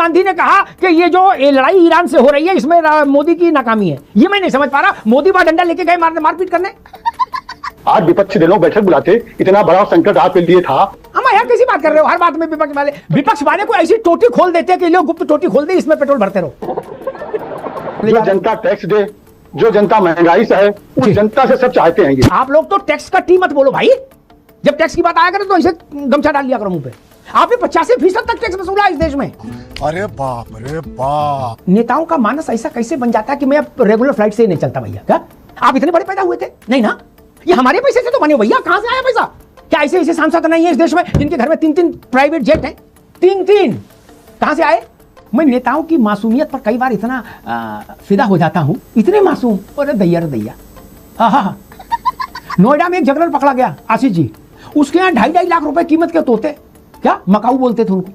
गांधी ने कहा कि ये जो लड़ाई ईरान से हो रही है इसमें मोदी की नाकामी है। ये मैं नहीं समझ पा रहा, मोदी वहां डंडा लेके गए मारपीट करने। आज विपक्ष दलों बैठक बुलाते, इतना बड़ा संकट आपके लिए था। हम यार कैसी बात कर रहे हो, हर बात में विपक्ष वाले को ऐसी टोटी खोल देते हैं कि लोग गुप्त टोटी खोल दे, इसमें पेट्रोल भरते रहो। जो जनता टैक्स दे, जो जनता महंगाई से है, उस जनता से सब चाहते हैं। आप लोग तो टैक्स का टी मत बोलो भाई, जब टैक्स की बात आया करे तो ऐसे गमछा डाल लिया करो मुंह पे। आपने 85% तक टैक्स वसूला इस देश में। अरे बाप रे बाप। नेताओं का मानस ऐसा कैसे बन जाता है कि मैं अब रेगुलर फ्लाइट से ही नहीं चलता भैया। क्या आप इतने बड़े पैदा हुए थे? नहीं ना, ये हमारे पैसे से तो बने भैया। कहां से आया पैसा? क्या ऐसे ऐसे सांसद नहीं है इस देश में जिनके घर में 3-3 प्राइवेट जेट हैं? 3-3 कहां से आए? मैं नेताओं की मासूमियत पर कई बार इतना फिदा हो जाता हूं, इतने मासूम। अरे दैया हाँ। नोएडा में एक जगरल पकड़ा गया, आशीष जी, उसके यहाँ 2.5 लाख रुपए कीमत के तोते, क्या मकाऊ बोलते थे उनको।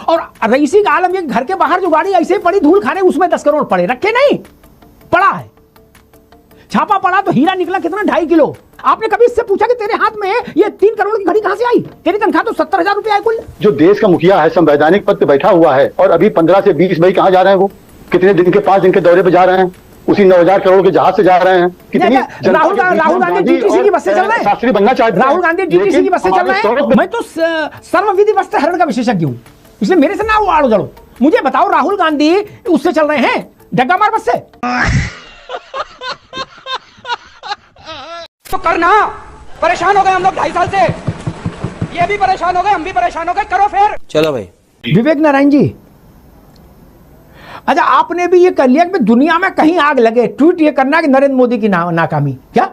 और रईसी का आलम, एक घर के बाहर जो गाड़ी ऐसे पड़ी धूल खाने, उसमें 10 करोड़ पड़े, रखे नहीं, पड़ा है। छापा पड़ा तो हीरा निकला कितना, 2.5 किलो। आपने कभी इससे पूछा कि तेरे हाथ में ये 3 करोड़ की घड़ी कहां से आई? तेरी तनख्वाह तो 70,000 रुपए आई कुल। जो देश का मुखिया है, संवैधानिक पद पे बैठा हुआ है, और अभी 15 से 20 मई कहां जा रहे हैं? वो कितने दिन के 5 दिन के दौरे पे जा रहे हैं, उसी 9,000 करोड़ के जहाज से जा रहे हैं। कितनी राहुल गांधी डीटीसी की बस से चल रहे हैं। शास्त्री बनना चाहते हैं। राहुल गांधी डीटीसी की बस से चल रहे हैं। मैं तो सर्वविधि वस्त्रहरण का विशेषज्ञ हूँ, इसलिए मेरे से ना वो आड़ो जड़ो। मुझे बताओ, राहुल गांधी उससे चल रहे हैं, डग्गा मार बस से। तो करना, परेशान हो गए हम लोग 2.5 साल से, ये भी परेशान हो गए, हम भी परेशान हो गए, करो फिर। चलो भाई। विवेक नारायण जी, अच्छा आपने भी ये कर लिया कि दुनिया में कहीं आग लगे, ट्वीट ये करना कि नरेंद्र मोदी की नाकामी। क्या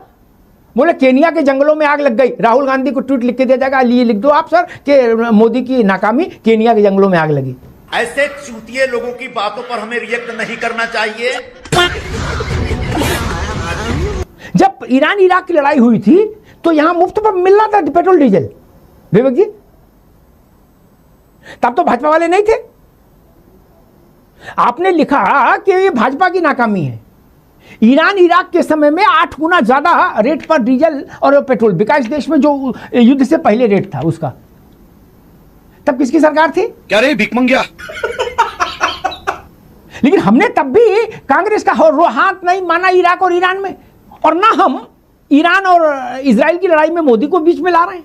बोले? केनिया के जंगलों में आग लग गई, राहुल गांधी को ट्वीट लिख के दिया जाएगा, लिए लिख दो आप सर कि मोदी की नाकामी, केनिया के जंगलों में आग लगी। ऐसे चूतिए लोगों की बातों पर हमें रिएक्ट नहीं करना चाहिए। जब ईरान इराक की लड़ाई हुई थी तो यहां मुफ्त पर मिल रहा था पेट्रोल डीजल, विवेक जी, तब तो भाजपा वाले नहीं थे। आपने लिखा कि ये भाजपा की नाकामी है। ईरान इराक के समय में 8 गुना ज्यादा रेट पर डीजल और पेट्रोल बिका इस देश में, जो युद्ध से पहले रेट था उसका। तब किसकी सरकार थी? क्या रे भिखमंगिया? लेकिन हमने तब भी कांग्रेस का हाथ नहीं माना इराक और ईरान में, और ना हम ईरान और इजराइल की लड़ाई में मोदी को बीच में ला रहे हैं।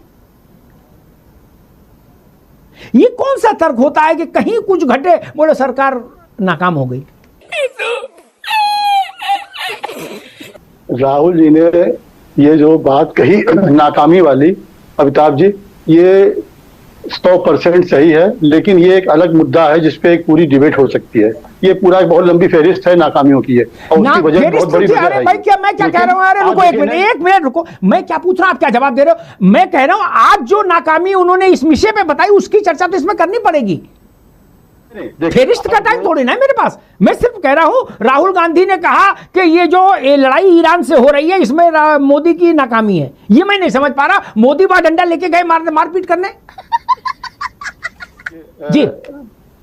ये कौन सा तर्क होता है कि कहीं कुछ घटे बोले सरकार नाकाम हो गई? राहुल जी ने ये जो बात कही नाकामी वाली, अमिताभ जी, ये 100% सही है, लेकिन ये एक अलग मुद्दा है जिसपे एक पूरी डिबेट हो सकती है। ये पूरा एक बहुत लंबी फेरिस्त है नाकामियों की है, और उसकी वजह बहुत बड़ी वजह है। भाई क्या मैं क्या कह रहा हूं? अरे रुको एक मिनट रुको, मैं क्या पूछ रहा हूं, आप क्या जवाब दे रहे हो? मैं कह रहा हूं आज जो नाकामी उन्होंने इस विषय पे बताई उसकी चर्चा तो इसमें करनी पड़ेगी। फेरिस्त का टाइम थोड़ी ना है मेरे पास। मैं सिर्फ कह रहा हूं राहुल गांधी ने कहा कि ये जो लड़ाई ईरान से हो रही है इसमें मोदी की नाकामी है। ये मैं नहीं समझ पा रहा, मोदी वहां डंडा लेके गए मारपीट करने। जी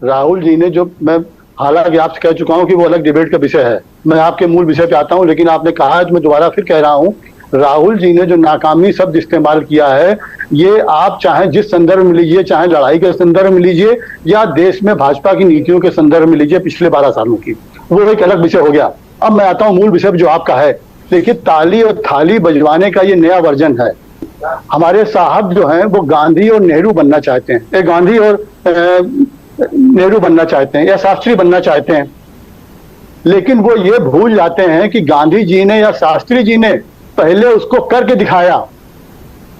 राहुल जी ने जो, मैं हालांकि आपसे कह चुका हूं कि वो अलग डिबेट का विषय है, मैं आपके मूल विषय पे आता हूं, लेकिन आपने कहा है तो मैं दोबारा फिर कह रहा हूं, राहुल जी ने जो नाकामी शब्द इस्तेमाल किया है, ये आप चाहे जिस संदर्भ में लीजिए, चाहे लड़ाई के संदर्भ में लीजिए या देश में भाजपा की नीतियों के संदर्भ में लीजिए पिछले 12 सालों की, वो एक अलग विषय हो गया। अब मैं आता हूं मूल विषय जो आपका है। देखिए, ताली और थाली बजवाने का ये नया वर्जन है। हमारे साहब जो हैं वो गांधी और नेहरू बनना चाहते हैं, गांधी और नेहरू बनना चाहते हैं या शास्त्री बनना चाहते हैं, लेकिन वो ये भूल जाते हैं कि गांधी जी ने या शास्त्री जी ने पहले उसको करके दिखाया।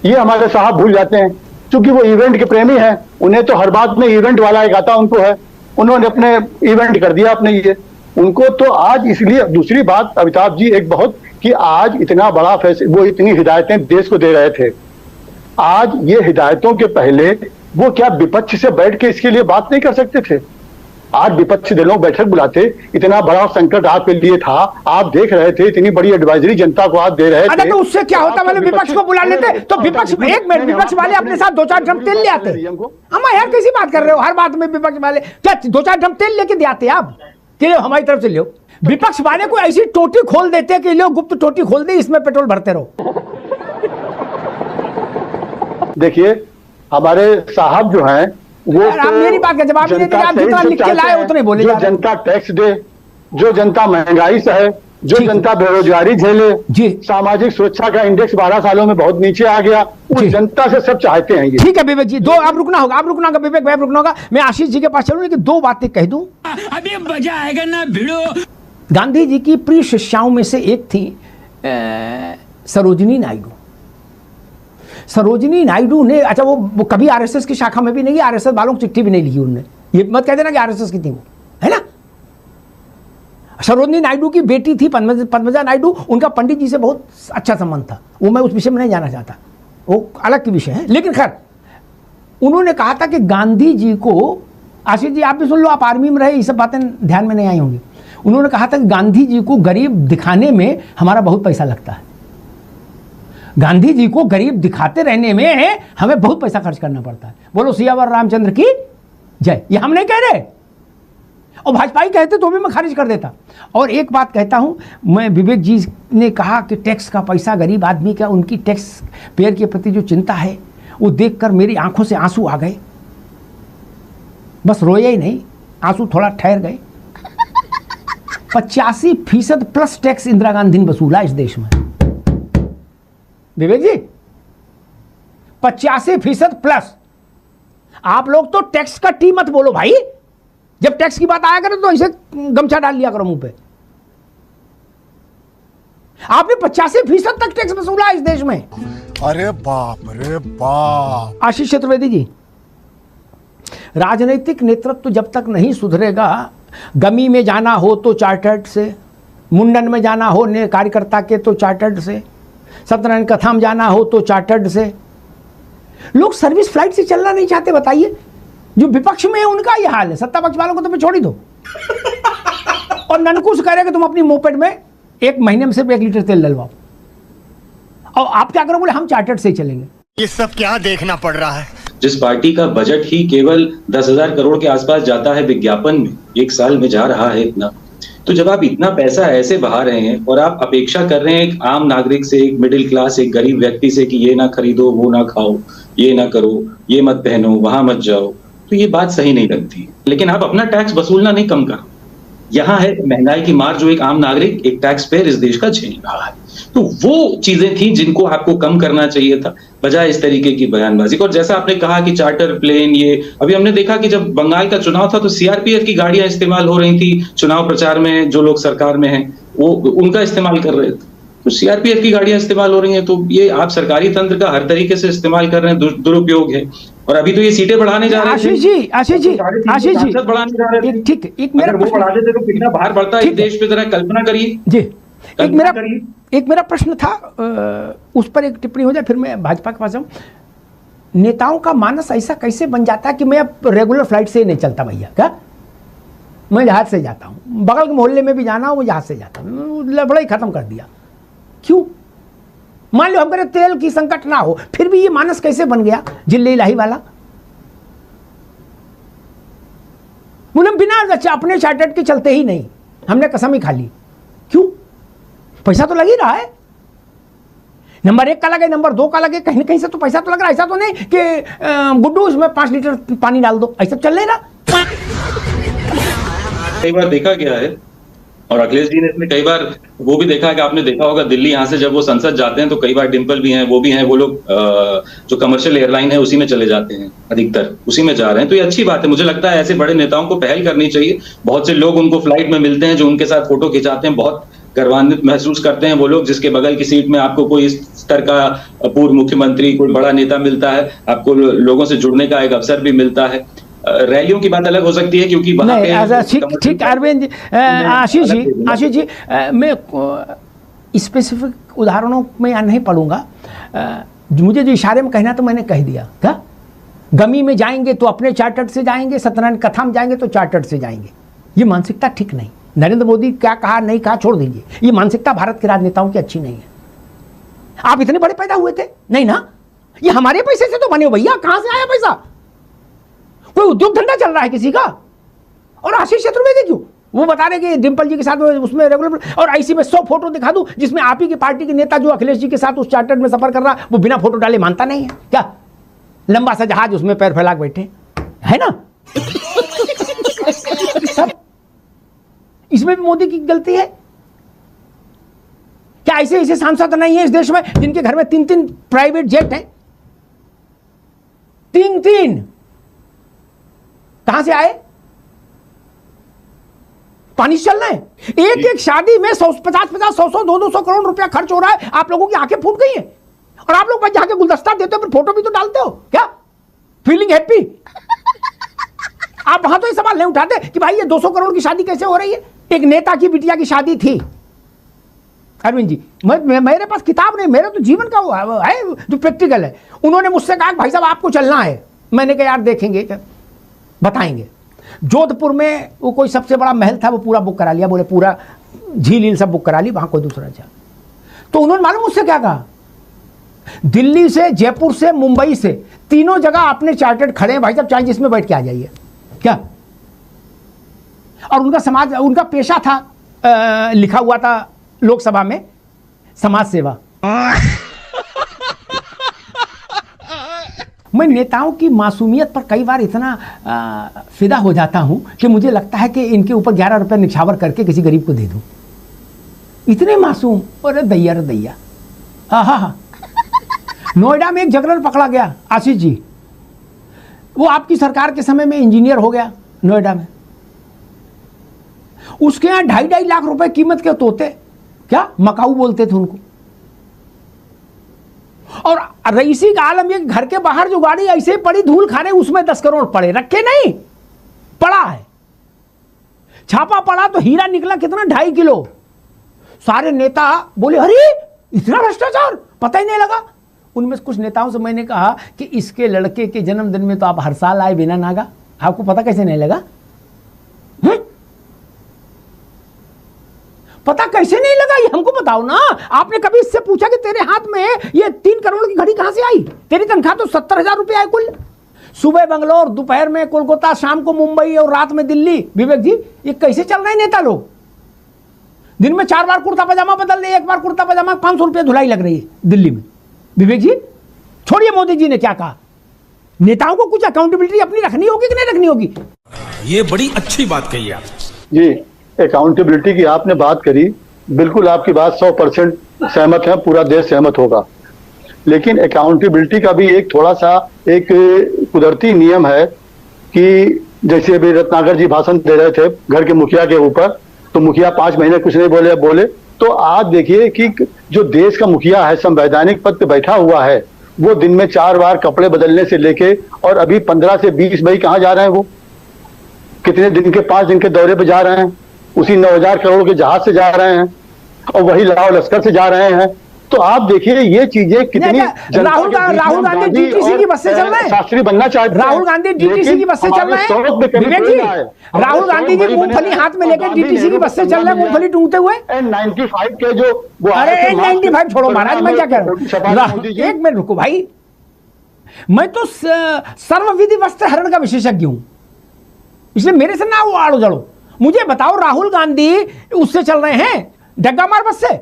ये हमारे साहब भूल जाते हैं, क्योंकि वो इवेंट के प्रेमी हैं, उन्हें तो हर बात में इवेंट वाला एक आता उनको है, उन्होंने अपने इवेंट कर दिया अपने ये, उनको तो आज इसलिए। दूसरी बात अमिताभ जी एक बहुत, कि आज इतना बड़ा फैसला, वो इतनी हिदायतें देश को दे रहे थे, आज ये हिदायतों के पहले वो क्या विपक्ष से बैठ के इसके लिए बात नहीं कर सकते थे? आज विपक्ष दलों बैठक बुलाते, इतना बड़ा संकट आपके लिए था, आप देख रहे थे, इतनी बड़ी एडवाइजरी जनता को आप दे रहे थे। तो उससे क्या होता? वाले विपक्ष को बुला लेते तो विपक्ष, एक मिनट, विपक्ष वाले अपने साथ 2-4 ड्रम तेल ले आते। हम यार कैसी बात कर रहे हो, हर बात में विपक्ष वाले क्या 2-4 ड्रम तेल लेके दे आते आप कि लो हमारी तरफ से लो। विपक्ष वाले को ऐसी टोटी खोल देते कि लो गुप्त टोटी खोल दे, इसमें पेट्रोल भरते रहो। देखिए, हमारे साहब जो हैं वो यार, आप मेरी बात का जवाब नहीं देते, आप जितना लिख के लाए उतने बोले जो जा रहे हैं। जनता टैक्स दे, जो जनता महंगाई से है, जो ठीक। जनता बेरोजगारी झेले, जी। सामाजिक सुरक्षा का इंडेक्स 12 सालों में बहुत नीचे आ गया, उस जी। जनता से सब चाहते हैं ये। ठीक है विवेक जी, दो आप रुकना होगा, विवेक भाई रुकना होगा। मैं आशीष जी के पास चलूं, लेकिन दो बातें कह दूं। अभी मजा आएगा ना भिड़ो। गांधी जी की प्रिय शिष्याओं में से एक थी सरोजिनी नायडू। सरोजिनी नायडू ने, अच्छा वो कभी आरएसएस की शाखा में भी नहीं, आरएसएस वालों को चिट्ठी भी नहीं लिखी उन्होंने। ये मत कह देना कि आरएसएस की थी वो, है ना। सरोजिनी नायडू की बेटी थी पद्मजा नायडू, उनका पंडित जी से बहुत अच्छा संबंध था। वो मैं उस विषय में नहीं जाना चाहता, वो अलग की विषय है। लेकिन खैर, उन्होंने कहा था कि गांधी जी को, आशीष जी आप भी सुन लो, आप आर्मी में रहे, ये सब बातें ध्यान में नहीं आई होंगी। उन्होंने कहा था कि गांधी जी को गरीब दिखाने में हमारा बहुत पैसा लगता है। गांधी जी को गरीब दिखाते रहने में हमें बहुत पैसा खर्च करना पड़ता है। बोलो सियावर रामचंद्र की जय। ये हम नहीं कह रहे, और भाजपा ही कहते तो भी मैं खारिज कर देता। और एक बात कहता हूं मैं, विवेक जी ने कहा कि टैक्स का पैसा गरीब आदमी का, उनकी टैक्स पेयर के प्रति जो चिंता है वो देखकर मेरी आंखों से आंसू आ गए। बस रोए ही नहीं, आंसू थोड़ा ठहर गए। 85% प्लस टैक्स इंदिरा गांधी ने वसूला इस देश में। विवेक जी 85% प्लस। आप लोग तो टैक्स का टी मत बोलो भाई, जब टैक्स की बात आया करो तो ऐसे गमछा डाल लिया करो मुंह पे। आपने 85% तक टैक्स वसूला इस देश में। अरे बाप रे बाप। आशीष चतुर्वेदी जी, राजनीतिक नेतृत्व जब तक नहीं सुधरेगा, गमी में जाना हो तो चार्टर्ड से, मुंडन में जाना हो कार्यकर्ता के तो चार्टर्ड से, सत्यनारायण कथा में जाना हो तो चार्टर्ड से। लोग सर्विस फ्लाइट से चलना नहीं चाहते, बताइए। जो विपक्ष में है उनका ये हाल है, सत्ता पक्ष वालों को तो मैं छोड़ ही दो। और ननकू से कह रहे कि तुम अपनी मोपेड में एक महीने में सिर्फ 1 लीटर तेल डलवाओ, और आप क्या करो, बोले हम चार्टर्ड से ही चलेंगे। ये सब क्या देखना पड़ रहा है। जिस पार्टी का बजट ही केवल 10,000 करोड़ के आसपास जाता है विज्ञापन में, एक साल में जा रहा है इतना, तो जब आप इतना पैसा ऐसे बहा रहे हैं और आप अपेक्षा कर रहे हैं एक आम नागरिक से, एक मिडिल क्लास, एक गरीब व्यक्ति से कि ये ना खरीदो, वो ना खाओ, ये ना करो, ये मत पहनो, वहां मत जाओ, तो ये बात सही नहीं लगती। लेकिन आप अपना टैक्स वसूलना नहीं कम करो। यहाँ है महंगाई की मार जो एक आम नागरिक, एक टैक्स पेयर इस देश का झेल रहा है। तो वो चीजें थी जिनको आपको कम करना चाहिए था, बजाय इस तरीके की बयानबाजी। और जैसा आपने कहा कि चार्टर प्लेन, ये अभी हमने देखा कि जब बंगाल का चुनाव था तो सीआरपीएफ की गाड़ियां इस्तेमाल हो रही थी चुनाव प्रचार में। जो लोग सरकार में हैं वो उनका इस्तेमाल कर रहे थे, तो सीआरपीएफ की गाड़ियां इस्तेमाल हो रही हैं। तो ये आप सरकारी तंत्र का हर तरीके से इस्तेमाल कर रहे हैं, दुरुपयोग है। और अभी तो ये सीटें बढ़ाने जा रहे थे। आशीष जी बढ़ाने जा रहे थे। ठीक, एक मेरा वो बढ़ा देते तो कितना भार बढ़ता है इस देश पे, जरा कल्पना करिए जी। एक मेरा प्रश्न था, उस पर एक टिप्पणी हो जाए, फिर मैं भाजपा के पास जाऊं। नेताओं का मानस ऐसा कैसे बन जाता है कि मैं अब रेगुलर फ्लाइट से नहीं चलता भैया, क्या मैं जहाज से जाता हूं, बगल के मोहल्ले में भी जाना हो वो जहाज से जाता हूं, लफड़ा ही खत्म कर दिया। क्यों? मान लो हमारे तेल की संकट ना हो, फिर भी ये मानस कैसे बन गया जिले इलाही वाला? बोले बिना अपने चार्टर्ड के चलते ही नहीं, हमने कसम ही खा ली। क्यों? पैसा तो लग ही रहा है। नंबर 1 का लगे, नंबर 2 का लगे, कहीं ना कहीं से तो पैसा तो लग रहा है। ऐसा तो नहीं कि गुड्डू इसमें 5 लीटर पानी डाल दो, ऐसा चल नहीं रहा। कई बार देखा गया है, और अखिलेश जी ने इसमें कई बार वो भी देखा है कि आपने देखा होगा दिल्ली, यहाँ से जब वो संसद जाते हैं तो कई बार डिम्पल भी हैं, वो भी हैं, वो लोग जो कमर्शियल एयरलाइन है उसी में चले जाते हैं, अधिकतर उसी में जा रहे हैं। तो ये अच्छी बात है। मुझे लगता है ऐसे बड़े नेताओं को पहल करनी चाहिए। बहुत से लोग उनको फ्लाइट में मिलते हैं जो उनके साथ फोटो खिंचाते हैं, बहुत गर्वान्वित महसूस करते हैं वो लोग, जिसके बगल की सीट में आपको कोई इस स्तर का पूर्व मुख्यमंत्री, कोई बड़ा नेता मिलता है, आपको लोगों से जुड़ने का एक अवसर भी मिलता है। रैलियों की बात अलग हो सकती है क्योंकि वहां पे ठीक अरविंद जी, आशीष जी, मैं स्पेसिफिक उदाहरणों में यहाँ नहीं पढ़ूंगा। मुझे जो इशारे में कहना तो मैंने कह दिया। क्या गमी में जाएंगे तो अपने चार्टर्ड से जाएंगे, सत्यनारायण कथा में जाएंगे तो चार्टर्ड से जाएंगे। ये मानसिकता ठीक नहीं। नरेंद्र मोदी क्या कहा नहीं कहा छोड़ दीजिए, ये मानसिकता भारत के राजनेताओं की अच्छी नहीं है। आप इतने बड़े पैदा हुए थे नहीं ना, ये हमारे पैसे से तो बने हो भैया, कहां से आया पैसा? कोई उद्योग धंधा चल रहा है किसी का? और आशीष चतुर्वेदी क्यों वो बता रहे कि डिम्पल जी के साथ उसमें रेगुलर, और ऐसी में 100 फोटो दिखा दूं जिसमें आप ही की पार्टी के नेता जो अखिलेश जी के साथ उस चार्टर्ड में सफर कर रहा वो बिना फोटो डाले मानता नहीं है क्या? लंबा सा जहाज, उसमें पैर फैला के बैठे है ना? सब इसमें भी मोदी की गलती है क्या? ऐसे ऐसे सांसद नहीं है इस देश में जिनके घर में 3-3 प्राइवेट जेट हैं? 3-3 कहां से आए? पानी से चलना है। एक एक शादी में 50-50, 100-100, 200 करोड़ रुपया खर्च हो रहा है। आप लोगों की आंखें फूट गई हैं और आप लोग बस जाके गुलदस्ता देते हो, फिर फोटो भी तो डालते हो क्या? Feeling happy? आप वहां तो ये सवाल नहीं उठाते कि भाई ये 200 करोड़ की शादी कैसे हो रही है? एक नेता की बिटिया की शादी थी अरविंद जी, मेरे पास किताब नहीं, मेरे तो जीवन का वो है जो प्रैक्टिकल है। उन्होंने मुझसे कहा भाई साहब आपको चलना है। मैंने कहा यार देखेंगे, बताएंगे। जोधपुर में वो कोई सबसे बड़ा महल था, वो पूरा बुक करा लिया। बोले पूरा झील सब बुक करा ली, वहां कोई दूसरा जा। तो उन्होंने मालूम मुझसे क्या कहा? दिल्ली से, जयपुर से, मुंबई से, तीनों जगह आपने चार्टर्ड खड़े हैं भाई साहब, चाहे जिसमें बैठ के आ जाइए क्या। और उनका समाज, उनका पेशा था, लिखा हुआ था लोकसभा में, समाज सेवा। मैं नेताओं की मासूमियत पर कई बार इतना फिदा हो जाता हूं कि मुझे लगता है कि इनके ऊपर 11 रुपए निछावर करके किसी गरीब को दे दूं। इतने मासूम। अरे दैया रे दैया। हाँ। नोएडा में एक जगरन पकड़ा गया, आशीष जी। वो आपकी सरकार के समय में इंजीनियर हो गया नोएडा में। उसके यहां 2.5 लाख रुपए कीमत के तोते, क्या मकाऊ बोलते थे उनको। और रईसी का आलम, ये घर के बाहर जो गाड़ी ऐसे पड़ी धूल खाने, उसमें 10 करोड़ पड़े, रखे नहीं, पड़ा है। छापा पड़ा तो हीरा निकला कितना, 2.5 किलो। सारे नेता बोले अरे इतना भ्रष्टाचार, पता ही नहीं लगा। उनमें कुछ नेताओं से मैंने कहा कि इसके लड़के के जन्मदिन में तो आप हर साल आए बिना नागा, आपको पता कैसे नहीं लगा? पता कैसे नहीं लगा ये हमको बताओ ना। आपने कभी इससे पूछा कि तेरे हाथ में ये 3 करोड़ की घड़ी कहां से आई? तेरी तनख्वाह तो 70,000 रुपया है कुल। सुबह बंगलोर, दोपहर में कोलकाता, शाम को मुंबई और रात में दिल्ली। विवेक जी ये कैसे चल रहे हैं नेता लोग? दिन में 4 बार कुर्ता पजामा बदल रहे, 1 बार कुर्ता पजामा, 500 रुपया धुलाई लग रही है दिल्ली में। विवेक जी छोड़िए, मोदी जी ने क्या कहा। नेताओं को कुछ अकाउंटेबिलिटी अपनी रखनी होगी कि नहीं रखनी होगी? ये बड़ी अच्छी बात कही आप जी। अकाउंटेबिलिटी की आपने बात करी, बिल्कुल आपकी बात 100% सहमत है, पूरा देश सहमत होगा। लेकिन अकाउंटेबिलिटी का भी एक थोड़ा सा एक कुदरती नियम है कि जैसे अभी रत्नाकर जी भाषण दे रहे थे घर के मुखिया के ऊपर, तो मुखिया 5 महीने कुछ नहीं बोले। तो आज देखिए कि जो देश का मुखिया है, संवैधानिक पद पे बैठा हुआ है, वो दिन में 4 बार कपड़े बदलने से लेके, और अभी 15 से 20 मई कहाँ जा रहे हैं? वो कितने दिन के, 5 दिन के दौरे पे जा रहे हैं, उसी 9,000 करोड़ के जहाज से जा रहे हैं, और वही लाओ लश्कर से जा रहे हैं। तो आप देखिए ये चीजें कितनी। राहुल गांधी डीटीसी की बस से चल रहे हैं, शास्त्री बनना चाहते हैं। राहुल गांधी डीटीसी की बस से चल रहे हैं। विवेक जी, राहुल गांधी जी मूंगफली हाथ में लेकर डीटीसी की बस से चल रहे हैं, मूंगफली टूटते हुए। N95 के जो वो, अरे N95 छोड़ो महाराज, मैं क्या कह रहा हूँ। 1 मिनट रुको भाई, मैं तो सर्वविधि वस्त्र हरण का विशेषज्ञ हूं, इसलिए मेरे से ना वो आड़ो जड़ो। मुझे बताओ, राहुल गांधी उससे चल रहे हैं, डग्गा मार बस से।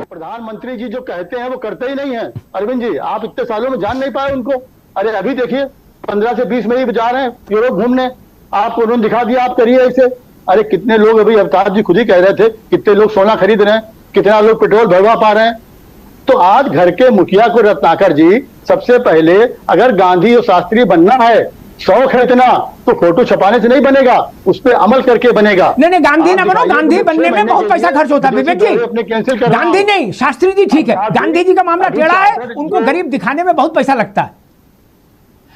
प्रधानमंत्री जी जो कहते हैं वो करते ही नहीं है। अरविंद जी आप इतने सालों में जान नहीं पाए उनको। अरे अभी देखिए 15 से 20 मई जा रहे हैं यूरोप घूमने, आपको उन्होंने दिखा दिया आप करिए ऐसे। अरे कितने लोग, अभी अवतार जी खुद ही कह रहे थे, कितने लोग सोना खरीद रहे हैं, कितना लोग पेट्रोल भरवा पा रहे हैं। तो आज घर के मुखिया को रत्नाकर जी, सबसे पहले अगर गांधी और शास्त्री बनना है, शौक है इतना, तो फोटो छपाने से नहीं बनेगा, उस पर अमल करके बनेगा। नहीं गांधी ना बनो, गांधी बनने में बहुत पैसा खर्च होता है विवेक जी। गांधी नहीं, शास्त्री जी ठीक है। गांधी जी का मामला टेढ़ा है, उनको गरीब दिखाने में बहुत पैसा लगता है।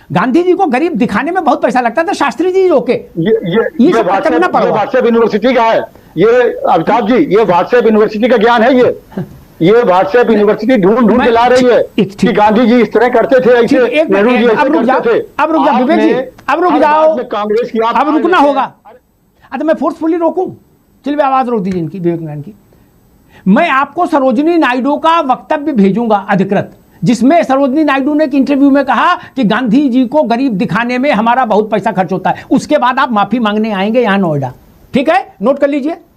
गांधी जी को गरीब दिखाने में बहुत पैसा लगता था, शास्त्री जी ओके। ये व्हाट्सएप यूनिवर्सिटी का है ये, अमिताभ जी, ये व्हाट्सएप यूनिवर्सिटी का ज्ञान है ये व्हाट्सएप यूनिवर्सिटी ढूंढ के ला रही है कि गांधी जी इस तरह करते थे, ऐसे नेहरू जी ऐसे करते थे। अब रुक जाओ विवेक जी, अब रुक जाओ, कांग्रेस की अब रुकना होगा। अच्छा मैं फोर्सफुली रोकूं? चलिए आवाज रोक दीजिए इनकी, विवेक नारायण की। मैं आपको सरोजिनी नायडू का वक्तव्य भेजूंगा अधिकृत, जिसमें सरोजिनी नायडू ने एक इंटरव्यू में कहा कि गांधी जी को गरीब दिखाने में हमारा बहुत पैसा खर्च होता है। उसके बाद आप माफी मांगने आएंगे यहां नोएडा, ठीक है? नोट कर लीजिए।